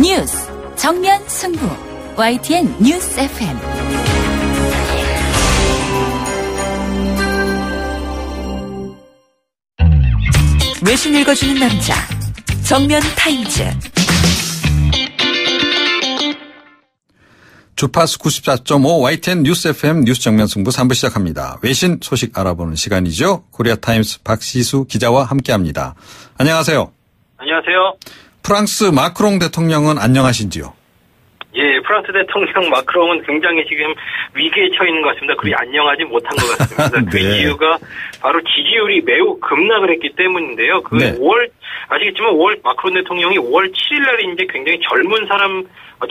뉴스 정면 승부 YTN 뉴스 FM. 외신 읽어주는 남자 정면 타임즈. 주파수 94.5 YTN 뉴스 FM 뉴스 정면 승부 3부 시작합니다. 외신 소식 알아보는 시간이죠. 코리아타임스 박시수 기자와 함께합니다. 안녕하세요. 안녕하세요. 프랑스 마크롱 대통령은 안녕하신지요? 예, 프랑스 대통령 마크롱은 굉장히 지금 위기에 처해 있는 것 같습니다. 그리 안녕하지 못한 것 같습니다. 네. 그 이유가 바로 지지율이 매우 급락을 했기 때문인데요. 네. 5월, 아시겠지만 5월, 마크롱 대통령이 5월 7일 날에 이제 굉장히 젊은 사람,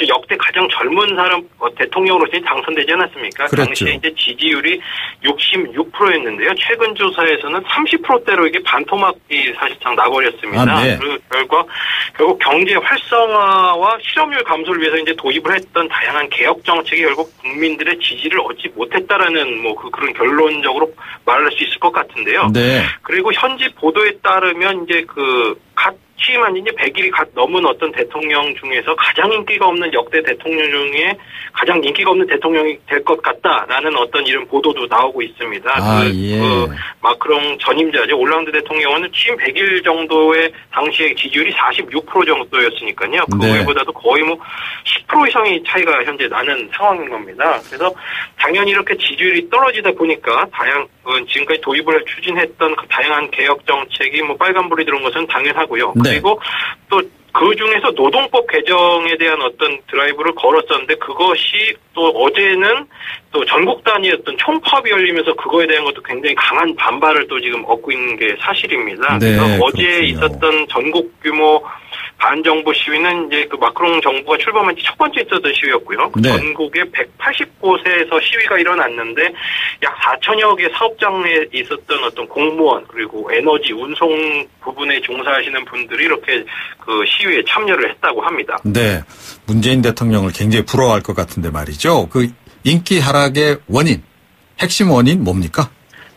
역대 가장 젊은 사람 대통령으로서 당선되지 않았습니까? 그렇죠. 당시에 이제 지지율이 66%였는데요. 최근 조사에서는 30%대로 이게 반토막이 사실상 나버렸습니다. 아, 네. 그 결국 경제 활성화와 실업률 감소를 위해서 이제 도입을 했던 다양한 개혁 정책이 결국 국민들의 지지를 얻지 못했다라는 그런 결론적으로 말할 수 있을 것 같은데요. 네. 그리고 현지 보도에 따르면 이제 취임한 이제 100일이 갓 넘은 어떤 대통령 중에서 가장 인기가 없는 역대 대통령 중에 가장 인기가 없는 대통령이 될 것 같다라는 어떤 이런 보도도 나오고 있습니다. 예. 마크롱 전임자죠. 올랑드 대통령은 취임 100일 정도의 당시에 지지율이 46% 정도였으니까요. 그 네. 외보다도 거의 10% 이상의 차이가 현재 나는 상황인 겁니다. 그래서 당연히 이렇게 지지율이 떨어지다 보니까 지금까지 도입을 추진했던 그 다양한 개혁 정책이 빨간불이 들어온 것은 당연하고요. 네. 그리고 또 그 중에서 노동법 개정에 대한 어떤 드라이브를 걸었었는데 그것이 또 어제는 또 전국 단위 어떤 총파업이 열리면서 그거에 대한 것도 굉장히 강한 반발을 또 지금 얻고 있는 게 사실입니다. 네, 그래서 어제 그렇군요. 있었던 전국 규모 반정부 시위는 이제 그 마크롱 정부가 출범한 지 첫 번째 있었던 시위였고요. 네. 전국에 180곳에서 시위가 일어났는데 약 4천여 개 사업장에 있었던 어떤 공무원 그리고 에너지 운송 부분에 종사하시는 분들이 이렇게 그 시위에 참여를 했다고 합니다. 네. 문재인 대통령을 굉장히 부러워할 것 같은데 말이죠. 그 인기 하락의 원인, 핵심 원인 뭡니까?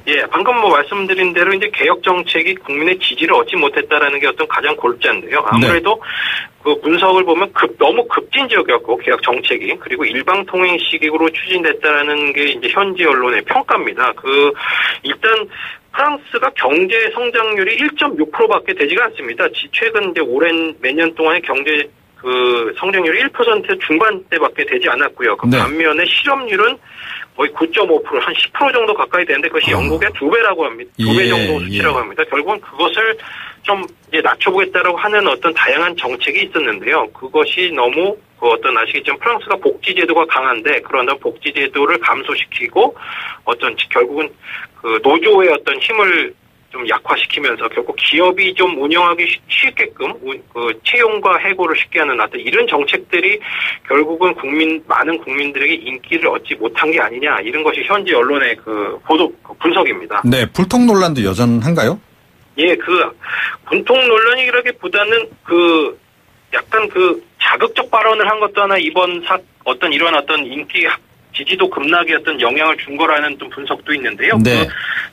예, 방금 말씀드린 대로 이제 개혁 정책이 국민의 지지를 얻지 못했다라는 게 어떤 가장 골자인데요. 아무래도 그 분석을 보면 너무 급진적이었고 개혁 정책이 그리고 일방 통행 시기로 추진됐다라는 게 이제 현지 언론의 평가입니다. 일단 프랑스가 경제 성장률이 1.6%밖에 되지가 않습니다. 최근 이제 오랜 몇 년 동안의 경제 성장률이 1% 중반대밖에 되지 않았고요. 그 네. 반면에 실업률은 거의 9.5%, 한 10% 정도 가까이 되는데 그것이 영국의 2배라고 합니다. 2배 정도 수치라고 합니다. 결국은 그것을 좀 이제 낮춰보겠다라고 하는 어떤 다양한 정책이 있었는데요. 그것이 너무 아시겠지만 프랑스가 복지제도가 강한데 그런 복지제도를 감소시키고 결국은 노조의 어떤 힘을 좀 약화시키면서 결국 기업이 좀 운영하기 쉽게끔 채용과 해고를 쉽게 하는 어떤 이런 정책들이 결국은 많은 국민들에게 인기를 얻지 못한 게 아니냐 이런 것이 현지 언론의 보도 분석입니다. 네, 불통 논란도 여전한가요? 예, 분통 논란이라기보다는 약간 자극적 발언을 한 것도 하나 이번 이런 어떤 인기 지지도 급락에 어떤 영향을 준 거라는 좀 분석도 있는데요. 네.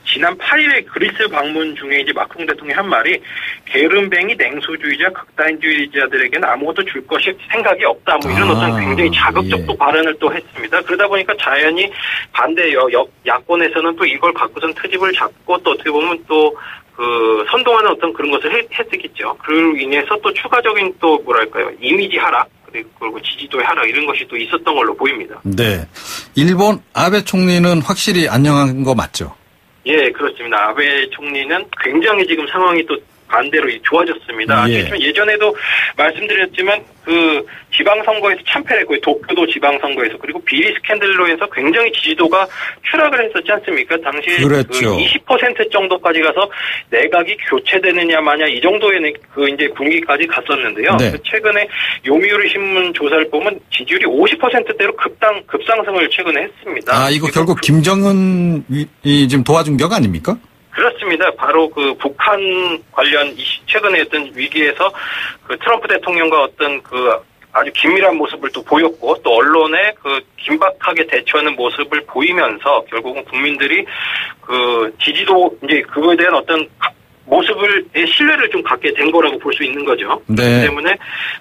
지난 8일에 그리스 방문 중에 이제 마크롱 대통령이 한 말이 게으름뱅이 냉소주의자 극단주의자들에게는 아무것도 줄 것이 생각이 없다. 이런 어떤 굉장히 자극적 또 발언을 또 했습니다. 그러다 보니까 자연히 반대 야권에서는 또 이걸 갖고선 트집을 잡고 또 어떻게 보면 또 선동하는 어떤 그런 것을 했었겠죠. 그로 인해서 또 추가적인 또 이미지 하락 그리고 지지도의 하락 이런 것이 또 있었던 걸로 보입니다. 네. 일본 아베 총리는 확실히 안녕한 거 맞죠? 예, 그렇습니다. 아베 총리는 굉장히 지금 상황이 또 반대로 좋아졌습니다. 예전에도 말씀드렸지만 지방선거에서 참패를 했고요. 도쿄도 지방선거에서 그리고 비리 스캔들로 해서 굉장히 지지도가 추락을 했었지 않습니까? 당시에 그렇죠. 20% 정도까지 가서 내각이 교체되느냐 마냐 이 정도의 이제 분위기까지 갔었는데요. 네. 최근에 요미우리 신문 조사를 보면 지지율이 50%대로 급상승을 최근에 했습니다. 이거 결국 김정은이 지금 도와준 격 아닙니까? 그렇습니다. 바로 북한 관련 최근에 어떤 위기에서 트럼프 대통령과 어떤 아주 긴밀한 모습을 또 보였고 또 언론에 긴박하게 대처하는 모습을 보이면서 결국은 국민들이 지지도 이제 그거에 대한 어떤 모습의 신뢰를 좀 갖게 된 거라고 볼 수 있는 거죠. 네. 그렇기 때문에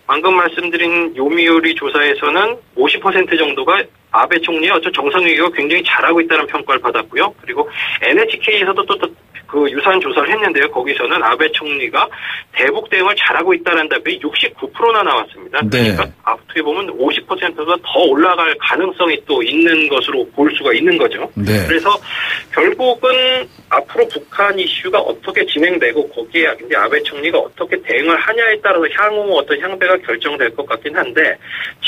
방금 말씀드린 요미우리 조사에서는 50% 정도가 아베 총리의 어떤 정상회의가 굉장히 잘하고 있다는 평가를 받았고요. 그리고 NHK에서도 또 그 유사한 조사를 했는데요. 거기서는 아베 총리가 대북 대응을 잘하고 있다는 답이 69%나 나왔습니다. 네. 그러니까 어떻게 보면 50%가 더 올라갈 가능성이 또 있는 것으로 볼 수가 있는 거죠. 네. 그래서 결국은 앞으로 북한 이슈가 어떻게 진행되고 거기에 이제 아베 총리가 어떻게 대응을 하냐에 따라서 향후 어떤 향배가 결정될 것 같긴 한데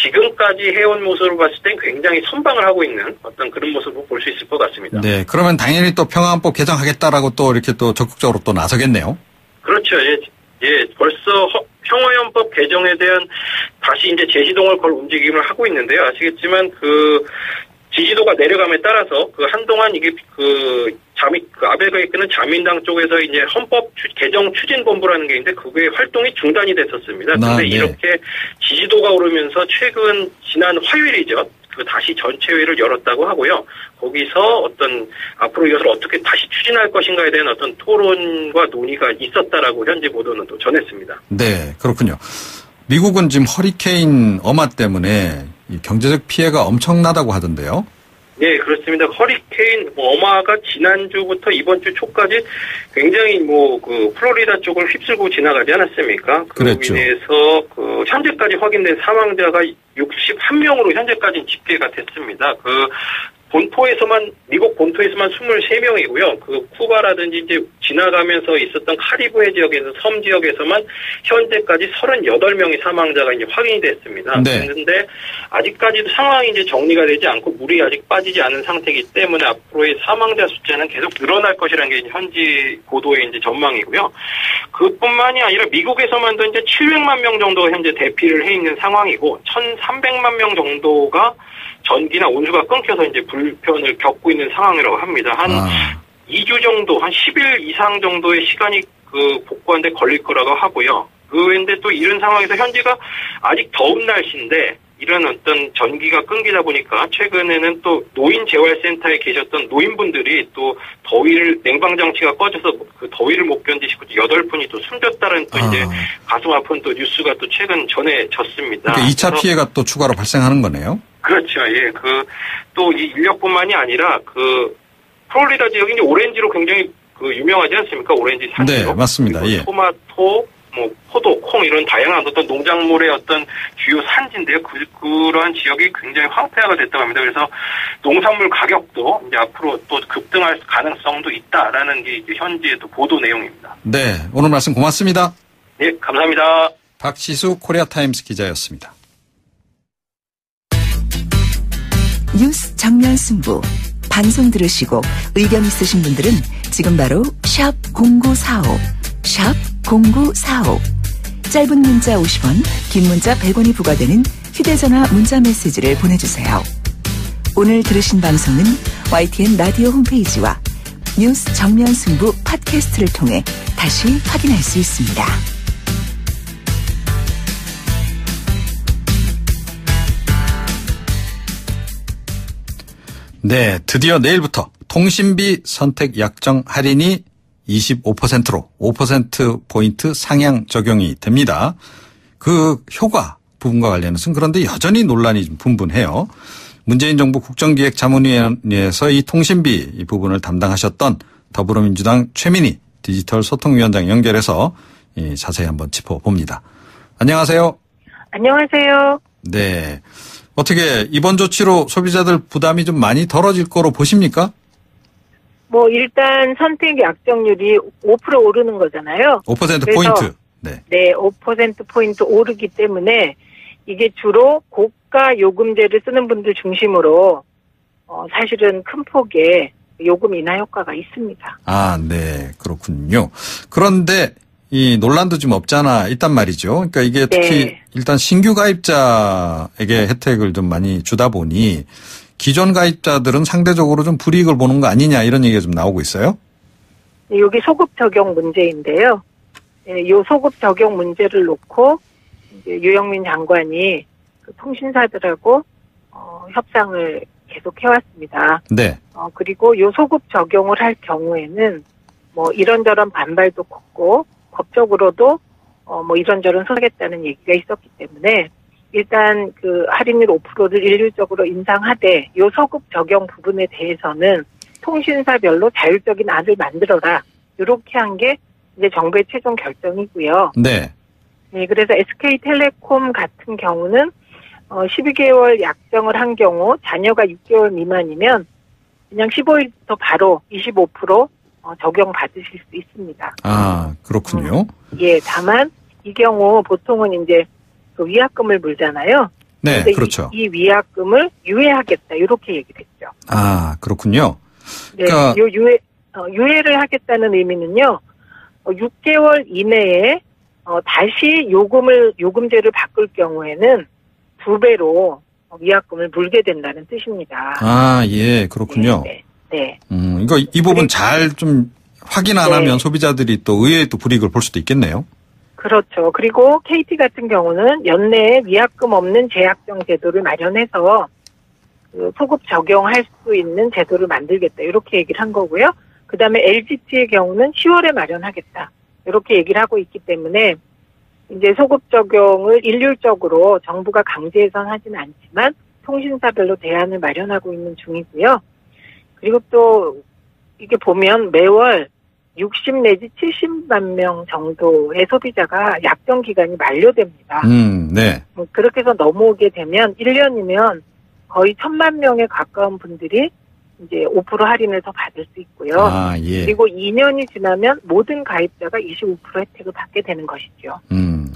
지금까지 해온 모습을 봤을 땐 굉장히 선방을 하고 있는 어떤 그런 모습을 볼 수 있을 것 같습니다. 네. 그러면 당연히 또 평화헌법 개정하겠다라고 또 이렇게 또 적극적으로 또 나서겠네요. 그렇죠. 예, 벌써 평화헌법 개정에 대한 다시 이제 재시동을 걸 움직임을 하고 있는데요. 아시겠지만 그 지지도가 내려감에 따라서 그 한동안 이게 아베가 이끄는 자민당 쪽에서 이제 헌법 개정 추진본부라는 게 있는데 그게 활동이 중단이 됐었습니다. 그런데 이렇게 지지도가 오르면서 지난 화요일이죠. 다시 전체회의를 열었다고 하고요. 거기서 어떤 앞으로 이것을 어떻게 다시 추진할 것인가에 대한 어떤 토론과 논의가 있었다라고 현지 보도는 또 전했습니다. 네, 그렇군요. 미국은 지금 허리케인 어마 때문에 경제적 피해가 엄청나다고 하던데요. 네, 그렇습니다. 허리케인 어마가 지난주부터 이번 주 초까지 굉장히 플로리다 쪽을 휩쓸고 지나가지 않았습니까? 그렇죠. 그로 인해서 현재까지 확인된 사망자가 61명으로 현재까지는 집계가 됐습니다. 미국 본토에서만 23명이고요. 쿠바라든지 이제 지나가면서 있었던 카리브해 지역에서 섬 지역에서만 현재까지 38명의 사망자가 이제 확인이 됐습니다. 네. 그런데 아직까지도 상황이 이제 정리가 되지 않고 물이 아직 빠지지 않은 상태이기 때문에 앞으로의 사망자 숫자는 계속 늘어날 것이라는 게 현지 보도의 이제 전망이고요. 그뿐만이 아니라 미국에서만도 이제 700만 명 정도가 현재 대피를 해 있는 상황이고 1,300만 명 정도가 전기나 온수가 끊겨서 이제 불편을 겪고 있는 상황이라고 합니다. 한 2주 정도, 한 10일 이상 정도의 시간이 복구하는 데 걸릴 거라고 하고요. 그런데 또 이런 상황에서 현지가 아직 더운 날씨인데 이런 어떤 전기가 끊기다 보니까 최근에는 또 노인 재활센터에 계셨던 노인분들이 또 냉방장치가 꺼져서 그 더위를 못 견디시고 8분이 또 숨졌다는 또 이제 가슴 아픈 또 뉴스가 또 최근 전해졌습니다. 그러니까 2차 피해가 또 추가로 발생하는 거네요. 그렇죠. 예. 또 이 인력뿐만이 아니라 플로리다 지역이 이제 오렌지로 굉장히 유명하지 않습니까? 오렌지 산지로. 네, 맞습니다. 예. 토마토, 포도, 콩 이런 다양한 어떤 농작물의 어떤 주요 산지인데요. 그러한 지역이 굉장히 황폐화가 됐다고 합니다. 그래서 농산물 가격도 이제 앞으로 또 급등할 가능성도 있다라는 게 이제 현지의 또 보도 내용입니다. 네, 오늘 말씀 고맙습니다. 네, 감사합니다. 박시수 코리아타임스 기자였습니다. 뉴스 정면 승부. 방송 들으시고 의견 있으신 분들은 지금 바로 샵 0945, 샵 0945. 짧은 문자 50원, 긴 문자 100원이 부과되는 휴대전화 문자 메시지를 보내주세요. 오늘 들으신 방송은 YTN 라디오 홈페이지와 뉴스 정면 승부 팟캐스트를 통해 다시 확인할 수 있습니다. 네, 드디어 내일부터 통신비 선택 약정 할인이 25%로 5%포인트 상향 적용이 됩니다. 그 효과 부분과 관련해서는 그런데 여전히 논란이 좀 분분해요. 문재인 정부 국정기획자문위원회에서 이 통신비 이 부분을 담당하셨던 더불어민주당 최민희 디지털 소통위원장 연결해서 자세히 한번 짚어봅니다. 안녕하세요. 안녕하세요. 네. 어떻게 이번 조치로 소비자들 부담이 좀 많이 덜어질 거로 보십니까? 일단 선택 약정률이 5% 오르는 거잖아요. 5%포인트. 네. 네, 5%포인트 오르기 때문에 이게 주로 고가 요금제를 쓰는 분들 중심으로 사실은 큰 폭의 요금 인하 효과가 있습니다. 아, 네. 그렇군요. 그런데 이 논란도 좀 없잖아 있단 말이죠. 그러니까 이게 특히 네. 일단 신규 가입자에게 혜택을 좀 많이 주다 보니 기존 가입자들은 상대적으로 좀 불이익을 보는 거 아니냐 이런 얘기가 좀 나오고 있어요. 네, 여기 소급 적용 문제인데요. 네, 요 소급 적용 문제를 놓고 이제 유영민 장관이 통신사들하고 협상을 계속 해왔습니다. 네. 그리고 요 소급 적용을 할 경우에는 뭐 이런저런 반발도 컸고 법적으로도 뭐 이런저런 소송하겠다는 얘기가 있었기 때문에 일단 그 할인율 5%를 일률적으로 인상하되 요 소급 적용 부분에 대해서는 통신사별로 자율적인 안을 만들어라. 이렇게 한 게 이제 정부의 최종 결정이고요. 네. 네, 그래서 SK텔레콤 같은 경우는 12개월 약정을 한 경우 자녀가 6개월 미만이면 그냥 15일부터 바로 25% 적용받으실 수 있습니다. 아, 그렇군요. 예, 다만 이 경우 보통은 이제 그 위약금을 물잖아요. 네, 그렇죠. 이 위약금을 유예하겠다 이렇게 얘기를 했죠. 아, 그렇군요. 네, 그러니까 요 유예를 하겠다는 의미는요. 6개월 이내에 다시 요금제를 바꿀 경우에는 2배로 위약금을 물게 된다는 뜻입니다. 아, 예, 그렇군요. 네. 이거 이 부분 잘 좀 확인 안 하면 소비자들이 또 의외의 또 불이익을 볼 수도 있겠네요. 그렇죠. 그리고 KT 같은 경우는 연내에 위약금 없는 재약정 제도를 마련해서 그 소급 적용할 수 있는 제도를 만들겠다. 이렇게 얘기를 한 거고요. 그다음에 LGT의 경우는 10월에 마련하겠다. 이렇게 얘기를 하고 있기 때문에 이제 소급 적용을 일률적으로 정부가 강제해서는 하지는 않지만 통신사별로 대안을 마련하고 있는 중이고요. 그리고 또 이게 보면 매월 60 내지 70만 명 정도의 소비자가 약정 기간이 만료됩니다. 네. 그렇게 해서 넘어오게 되면 1년이면 거의 1,000만 명에 가까운 분들이 이제 5% 할인을 더 받을 수 있고요. 아, 예. 그리고 2년이 지나면 모든 가입자가 25% 혜택을 받게 되는 것이죠.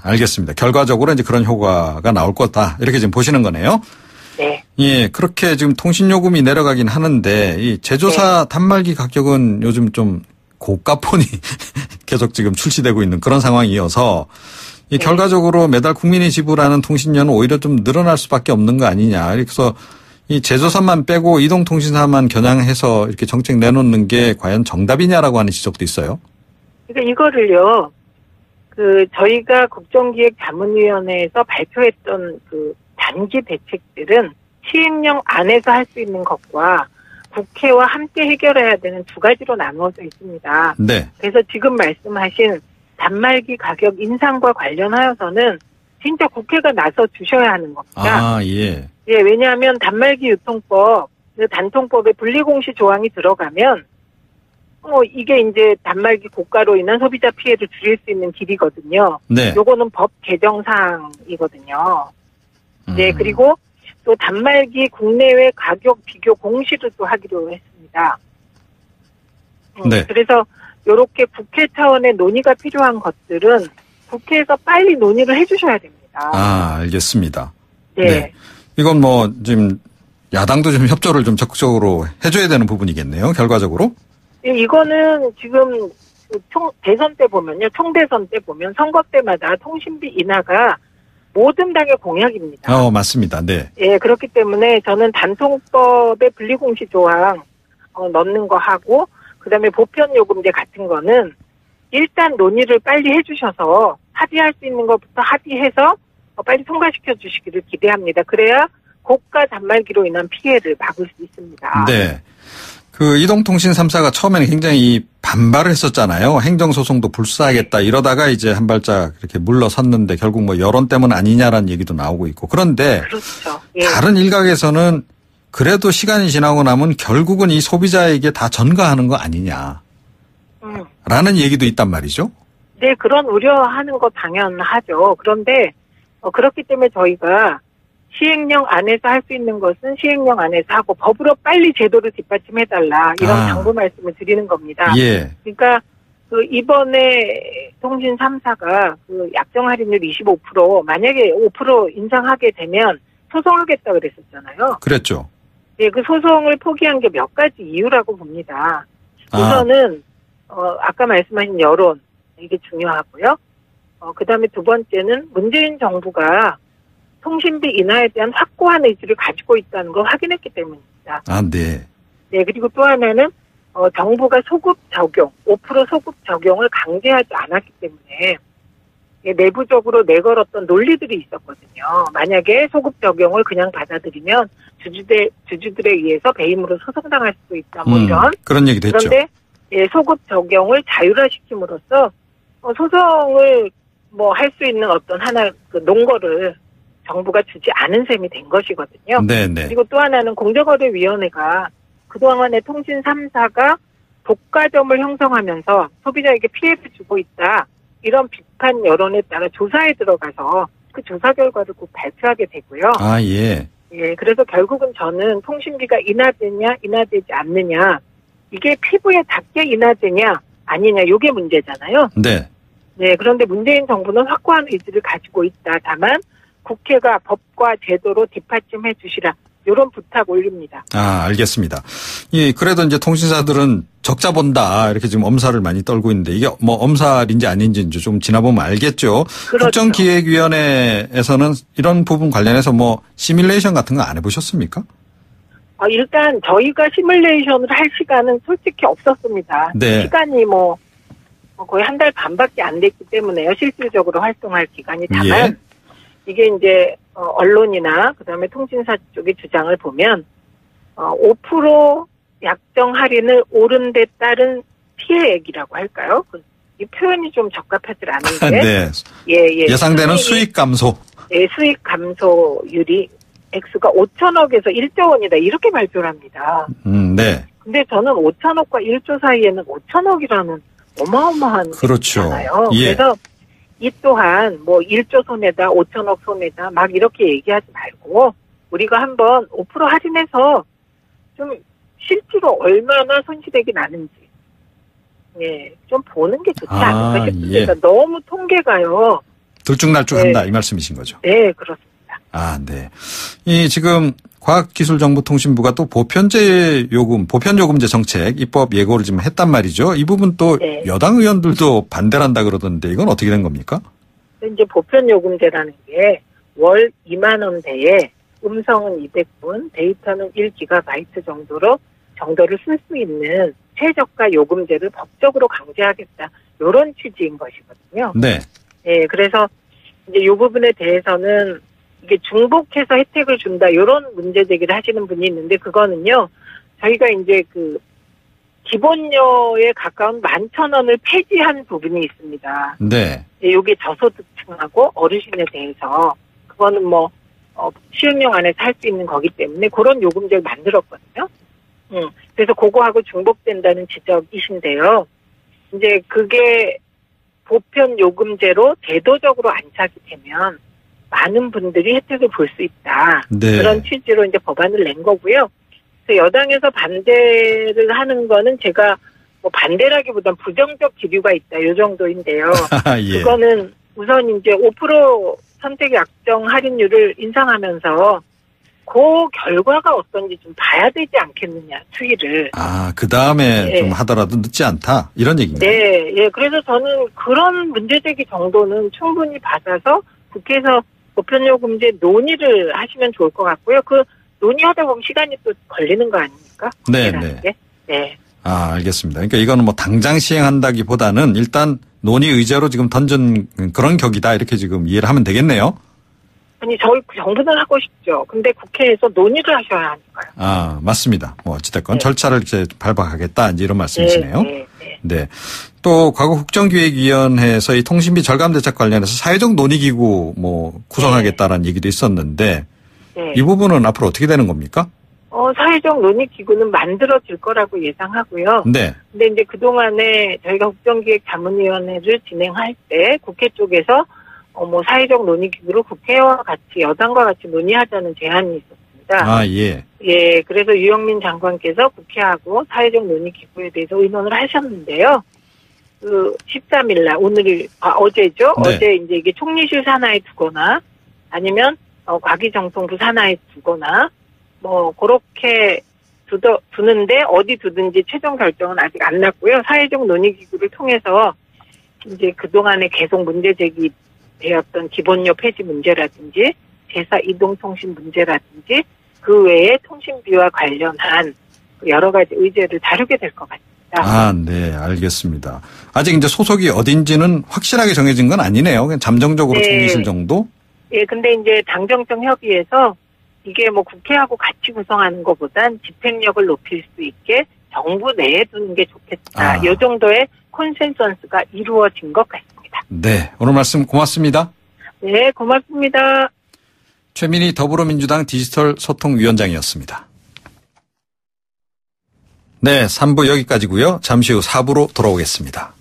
알겠습니다. 결과적으로 이제 그런 효과가 나올 거다. 이렇게 지금 보시는 거네요. 네. 예, 그렇게 지금 통신요금이 내려가긴 하는데 이 제조사 단말기 가격은 요즘 좀 고가폰이 계속 지금 출시되고 있는 그런 상황이어서 이 결과적으로 매달 국민이 지불하는 통신료는 오히려 좀 늘어날 수밖에 없는 거 아니냐. 그래서 이 제조사만 빼고 이동통신사만 겨냥해서 이렇게 정책 내놓는 게 과연 정답이냐라고 하는 지적도 있어요. 그러니까 이거를요, 저희가 국정기획자문위원회에서 발표했던 그 단기 대책들은 시행령 안에서 할 수 있는 것과 국회와 함께 해결해야 되는 두 가지로 나누어져 있습니다. 네. 그래서 지금 말씀하신 단말기 가격 인상과 관련하여서는 진짜 국회가 나서 주셔야 하는 겁니다. 아, 예. 예, 왜냐하면 단말기 유통법, 단통법에 분리공시 조항이 들어가면 이게 이제 단말기 고가로 인한 소비자 피해를 줄일 수 있는 길이거든요. 네. 요거는 법 개정사항이거든요. 네, 그리고 또 단말기 국내외 가격 비교 공시를 또 하기로 했습니다. 네. 그래서 요렇게 국회 차원의 논의가 필요한 것들은 국회에서 빨리 논의를 해주셔야 됩니다. 아, 알겠습니다. 네. 이건 뭐 지금 야당도 좀 협조를 좀 적극적으로 해줘야 되는 부분이겠네요. 결과적으로. 예, 이거는 지금 대선 때 보면요. 총대선 때 보면 선거 때마다 통신비 인하가 모든 당의 공약입니다. 맞습니다. 네. 예, 그렇기 때문에 저는 단통법의 분리공시 조항 넣는 거 하고 그다음에 보편요금제 같은 거는 일단 논의를 빨리 해주셔서 합의할 수 있는 것부터 합의해서 빨리 통과시켜 주시기를 기대합니다. 그래야 고가 단말기로 인한 피해를 막을 수 있습니다. 네. 그 이동통신 3사가 처음에는 굉장히 반발을 했었잖아요. 행정소송도 불사하겠다 이러다가 이제 한 발짝 이렇게 물러섰는데 결국 뭐 여론 때문 아니냐라는 얘기도 나오고 있고. 그런데 그렇죠. 예. 다른 일각에서는 그래도 시간이 지나고 나면 결국은 이 소비자에게 다 전가하는 거 아니냐. 라는 얘기도 있단 말이죠. 네, 그런 우려하는 거 당연하죠. 그런데 그렇기 때문에 저희가 시행령 안에서 할 수 있는 것은 시행령 안에서 하고 법으로 빨리 제도를 뒷받침해달라 이런 당부 말씀을 드리는 겁니다. 예. 그러니까 이번에 통신 3사가 약정 할인율 25% 만약에 5% 인상하게 되면 소송하겠다 그랬었잖아요. 그랬죠. 네, 그 소송을 포기한 게 몇 가지 이유라고 봅니다. 우선은 아까 말씀하신 여론 이게 중요하고요. 그다음에 두 번째는 문재인 정부가 통신비 인하에 대한 확고한 의지를 가지고 있다는 걸 확인했기 때문입니다. 아, 네. 네, 그리고 또 하나는 정부가 소급 적용, 5% 소급 적용을 강제하지 않았기 때문에 내부적으로 내걸었던 논리들이 있었거든요. 만약에 소급 적용을 그냥 받아들이면 주주들에 의해서 배임으로 소송당할 수도 있다. 뭐 이런 그런 얘기도 했죠. 그런데 소급 적용을 자율화시킴으로써 소송을 뭐 할 수 있는 어떤 하나 그 논거를 정부가 주지 않은 셈이 된 것이거든요. 네네. 그리고 또 하나는 공정거래위원회가 그동안의 통신 3사가 독과점을 형성하면서 소비자에게 피해를 주고 있다. 이런 비판 여론에 따라 조사에 들어가서 그 조사 결과를 꼭 발표하게 되고요. 아, 예. 예, 그래서 결국은 저는 통신비가 인하되냐, 인하되지 않느냐, 이게 피부에 닿게 인하되냐, 아니냐, 이게 문제잖아요. 네. 네, 그런데 문재인 정부는 확고한 의지를 가지고 있다. 다만 국회가 법과 제도로 뒷받침해 주시라. 이런 부탁 올립니다. 아, 알겠습니다. 그래도 이제 통신사들은 적자 본다. 이렇게 지금 엄살을 많이 떨고 있는데 이게 뭐 엄살인지 아닌지 좀 지나보면 알겠죠. 그렇죠. 국정기획위원회에서는 이런 부분 관련해서 뭐 시뮬레이션 같은 거 안 해보셨습니까? 일단 저희가 시뮬레이션을 할 시간은 솔직히 없었습니다. 네. 시간이 거의 한 달 반밖에 안 됐기 때문에요. 실질적으로 활동할 기간이. 다만 예. 이게 이제 언론이나 그다음에 통신사 쪽의 주장을 보면 5% 약정 할인을 오른 데 따른 피해액이라고 할까요? 이 표현이 좀 적합하지 않은데. 네. 예. 예상되는 수익 감소. 예, 수익 감소율이 액수가 5천억에서 1조 원이다. 이렇게 발표를 합니다. 네. 근데 저는 5천억과 1조 사이에는 5천억이라는 어마어마한 그렇죠. 잖아요. 예. 그래서 이 또한 1조 손해다, 5천억 손해다 막 이렇게 얘기하지 말고 우리가 한번 5% 할인해서 좀 실제로 얼마나 손실액이 나는지 좀 보는 게 좋지 않을까 싶습니다. 예. 너무 통계가요. 들쭉날쭉한다 이 말씀이신 거죠. 네, 그렇습니다. 아, 네. 지금 과학기술정보통신부가 또 보편요금제 정책 입법 예고를 지금 했단 말이죠. 이 부분 또 네. 여당 의원들도 반대를 한다 그러던데 이건 어떻게 된 겁니까? 이제 보편요금제라는 게 월 2만 원대에 음성은 200분, 데이터는 1GB 정도를 쓸 수 있는 최저가 요금제를 법적으로 강제하겠다. 이런 취지인 것이거든요. 네. 네, 그래서 이제 이 부분에 대해서는 이게 중복해서 혜택을 준다 이런 문제 제기를 하시는 분이 있는데 그거는요 저희가 이제 그 기본료에 가까운 11,000원을 폐지한 부분이 있습니다. 네. 이게 저소득층하고 어르신에 대해서 그거는 시행령 안에서 할 수 있는 거기 때문에 그런 요금제를 만들었거든요. 그래서 그거하고 중복된다는 지적이신데요. 이제 그게 보편 요금제로 제도적으로 안착이 되면 많은 분들이 혜택을 볼 수 있다. 네. 그런 취지로 이제 법안을 낸 거고요. 그래서 여당에서 반대를 하는 거는 제가 반대라기보단 부정적 기류가 있다. 이 정도인데요. 예. 그거는 우선 이제 5% 선택 약정 할인율을 인상하면서 그 결과가 어떤지 좀 봐야 되지 않겠느냐, 추이를. 그 다음에 네. 좀 하더라도 늦지 않다. 이런 얘기입니다. 네, 예. 그래서 저는 그런 문제제기 정도는 충분히 받아서 국회에서 보편요금제 논의를 하시면 좋을 것 같고요. 그 논의하다 보면 시간이 또 걸리는 거 아닙니까? 네. 네. 알겠습니다. 그러니까 이거는 당장 시행한다기보다는 일단 논의 의제로 지금 던진 그런 격이다. 이렇게 지금 이해를 하면 되겠네요. 아니, 저희 정부는 하고 싶죠. 근데 국회에서 논의를 하셔야 하니까요. 맞습니다. 어찌됐건 네. 절차를 이제 밟아가겠다. 이제 이런 말씀이시네요. 네. 또 과거 국정기획위원회에서 이 통신비 절감 대책 관련해서 사회적 논의기구 구성하겠다라는 얘기도 있었는데 이 부분은 앞으로 어떻게 되는 겁니까? 사회적 논의기구는 만들어질 거라고 예상하고요. 네. 근데 이제 그동안에 저희가 국정기획자문위원회를 진행할 때 국회 쪽에서 사회적 논의기구로 국회와 같이 여당과 같이 논의하자는 제안이 있었습니다. 예. 예, 그래서 유영민 장관께서 국회하고 사회적 논의기구에 대해서 의논을 하셨는데요. 13일 날, 어제죠? 네. 어제 이제 이게 총리실 산하에 두거나 아니면 과기정통부 산하에 두거나 그렇게 두는데 어디 두든지 최종 결정은 아직 안 났고요. 사회적 논의기구를 통해서 이제 그동안에 계속 문제 제기되었던 기본료 폐지 문제라든지 제사 이동통신 문제라든지 그 외에 통신비와 관련한 여러 가지 의제를 다루게 될 것 같습니다. 네, 알겠습니다. 아직 이제 소속이 어딘지는 확실하게 정해진 건 아니네요. 그냥 잠정적으로 총리실 정도? 예, 근데 이제 당정청 협의에서 이게 국회하고 같이 구성하는 것보단 집행력을 높일 수 있게 정부 내에 두는 게 좋겠다. 이 정도의 콘센서스가 이루어진 것 같습니다. 네, 오늘 말씀 고맙습니다. 네, 고맙습니다. 최민희 더불어민주당 디지털 소통위원장이었습니다. 네, 3부 여기까지고요. 잠시 후 4부로 돌아오겠습니다.